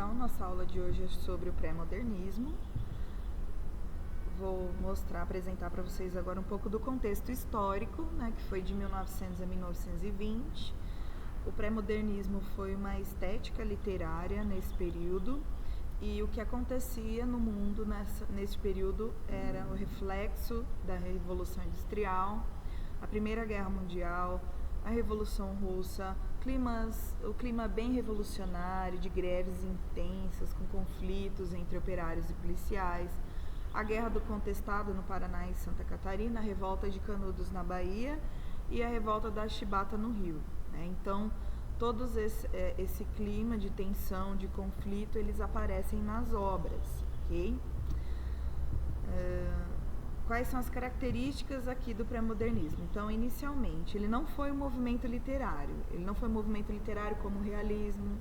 Então, nossa aula de hoje é sobre o pré-modernismo. Vou apresentar para vocês agora um pouco do contexto histórico, né, que foi de 1900 a 1920. O pré-modernismo foi uma estética literária nesse período, e o que acontecia no mundo nesse período era o reflexo da Revolução Industrial, a Primeira Guerra Mundial, a Revolução Russa, o clima bem revolucionário, de greves intensas, com conflitos entre operários e policiais, a Guerra do Contestado no Paraná e Santa Catarina, a Revolta de Canudos na Bahia e a Revolta da Chibata no Rio, né? Então, todo esse clima de tensão, de conflito, eles aparecem nas obras, ok? Quais são as características aqui do pré-modernismo? Então, inicialmente, ele não foi um movimento literário. Ele não foi um movimento literário como o realismo,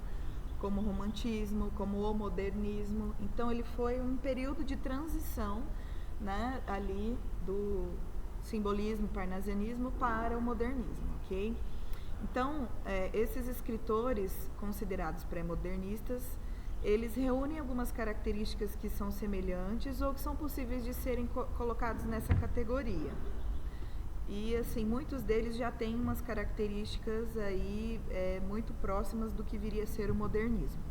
como o romantismo, como o modernismo. Então, ele foi um período de transição, né, ali do simbolismo, parnasianismo para o modernismo, ok? Então, esses escritores considerados pré-modernistas, eles reúnem algumas características que são semelhantes ou que são possíveis de serem colocados nessa categoria. E, assim, muitos deles já têm umas características aí muito próximas do que viria a ser o modernismo.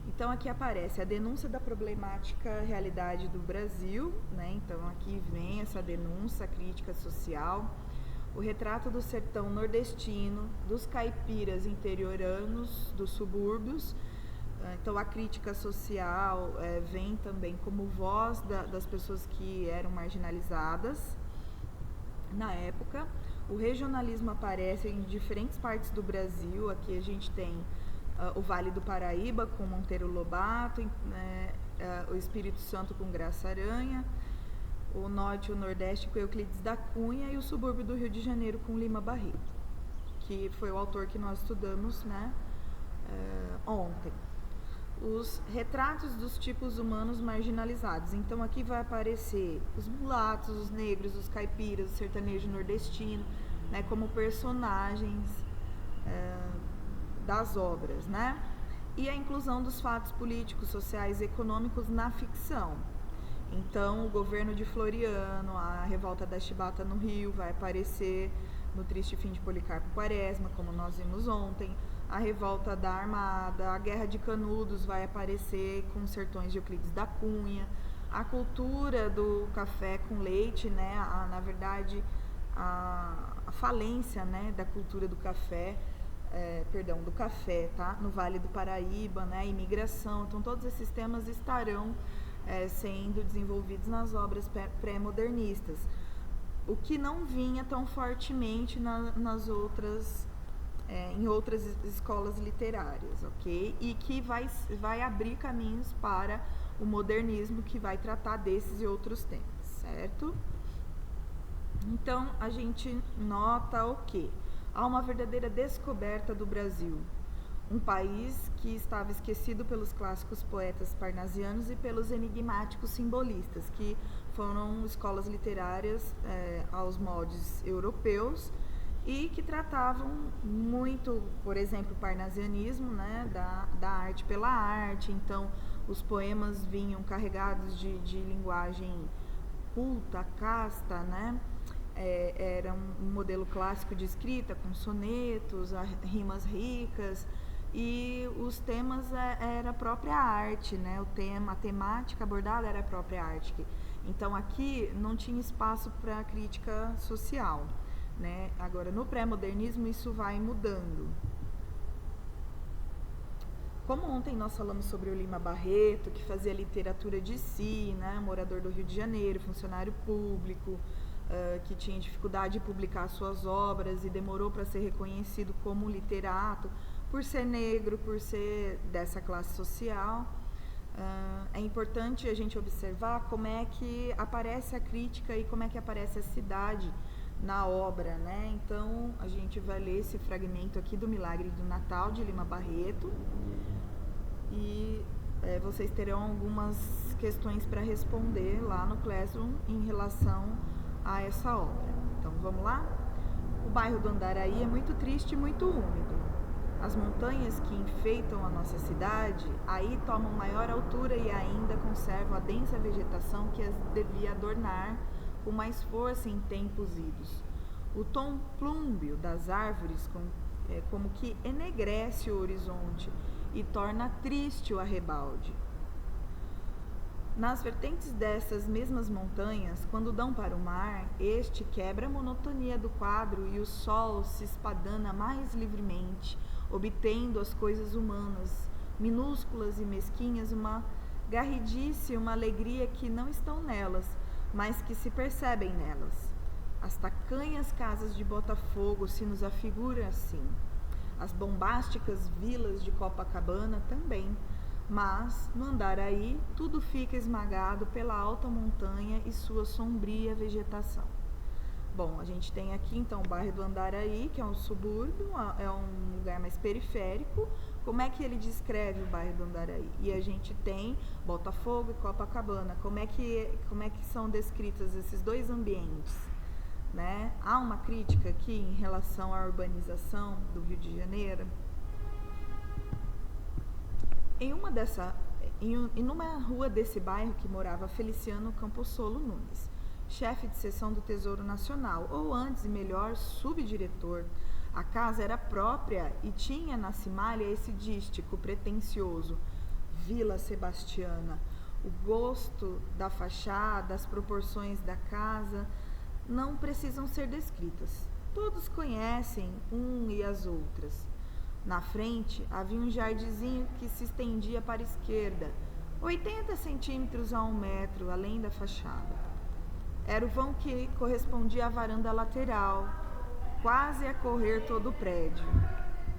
Então, aqui aparece a denúncia da problemática realidade do Brasil, né? Então, aqui vem essa denúncia, a crítica social, o retrato do sertão nordestino, dos caipiras interioranos, dos subúrbios. Então, a crítica social vem também como voz das pessoas que eram marginalizadas na época. O regionalismo aparece em diferentes partes do Brasil. Aqui a gente tem o Vale do Paraíba com Monteiro Lobato, o Espírito Santo com Graça Aranha, o Norte e o Nordeste com Euclides da Cunha e o subúrbio do Rio de Janeiro com Lima Barreto, que foi o autor que nós estudamos, né, ontem. Os retratos dos tipos humanos marginalizados. Então, aqui vai aparecer os mulatos, os negros, os caipiras, o sertanejo nordestino, né, como personagens das obras, né? E a inclusão dos fatos políticos, sociais e econômicos na ficção. Então, o governo de Floriano, a revolta da Chibata no Rio vai aparecer no Triste Fim de Policarpo Quaresma, como nós vimos ontem. A revolta da Armada, a Guerra de Canudos vai aparecer com os sertões de Euclides da Cunha. A cultura do café com leite, né? Na verdade, a falência, né, da cultura do café, do café, tá? No Vale do Paraíba, né? Imigração. Então, todos esses temas estarão sendo desenvolvidos nas obras pré-modernistas, o que não vinha tão fortemente em outras escolas literárias, ok? E que vai abrir caminhos para o modernismo, que vai tratar desses e outros temas, certo? Então, a gente nota o quê? Há uma verdadeira descoberta do Brasil, um país que estava esquecido pelos clássicos poetas parnasianos e pelos enigmáticos simbolistas, que foram escolas literárias aos moldes europeus e que tratavam muito, por exemplo, o parnasianismo, né, da arte pela arte. Então, os poemas vinham carregados de linguagem culta, casta, né? Era um modelo clássico de escrita, com sonetos, rimas ricas, e os temas era a própria arte, né? A temática abordada era a própria arte. Então, aqui não tinha espaço para crítica social, né? Agora, no pré-modernismo, isso vai mudando. Como ontem nós falamos sobre o Lima Barreto, que fazia literatura de si, né? Morador do Rio de Janeiro, funcionário público, que tinha dificuldade de publicar suas obras e demorou para ser reconhecido como literato, por ser negro, por ser dessa classe social. É importante a gente observar como é que aparece a crítica e como é que aparece a cidade na obra, né? Então, a gente vai ler esse fragmento aqui do Milagre do Natal, de Lima Barreto, e vocês terão algumas questões para responder lá no Classroom em relação a essa obra. Então, vamos lá? O bairro do Andaraí é muito triste e muito úmido. As montanhas que enfeitam a nossa cidade, aí tomam maior altura e ainda conservam a densa vegetação que as devia adornar com mais força em tempos idos. O tom plúmbeo das árvores como que enegrece o horizonte e torna triste o arrebalde. Nas vertentes dessas mesmas montanhas, quando dão para o mar, este quebra a monotonia do quadro e o sol se espadana mais livremente, obtendo as coisas humanas, minúsculas e mesquinhas, uma garridice e uma alegria que não estão nelas, mas que se percebem nelas. As tacanhas casas de Botafogo se nos afiguram assim. As bombásticas vilas de Copacabana também. Mas, no Andaraí, tudo fica esmagado pela alta montanha e sua sombria vegetação. Bom, a gente tem aqui então o bairro do Andaraí, que é um subúrbio, é um lugar mais periférico. Como é que ele descreve o bairro do Andaraí? E a gente tem Botafogo e Copacabana. Como é que são descritos esses dois ambientes? Né? Há uma crítica aqui em relação à urbanização do Rio de Janeiro. Em uma rua desse bairro que morava Feliciano Campossolo Nunes, chefe de seção do Tesouro Nacional, ou antes e melhor, subdiretor. A casa era própria e tinha na cimalha esse dístico pretensioso, Vila Sebastiana. O gosto da fachada, as proporções da casa não precisam ser descritas. Todos conhecem e as outras. Na frente havia um jardinzinho que se estendia para a esquerda, 80 centímetros a 1 metro, além da fachada. Era o vão que correspondia à varanda lateral, quase a correr todo o prédio.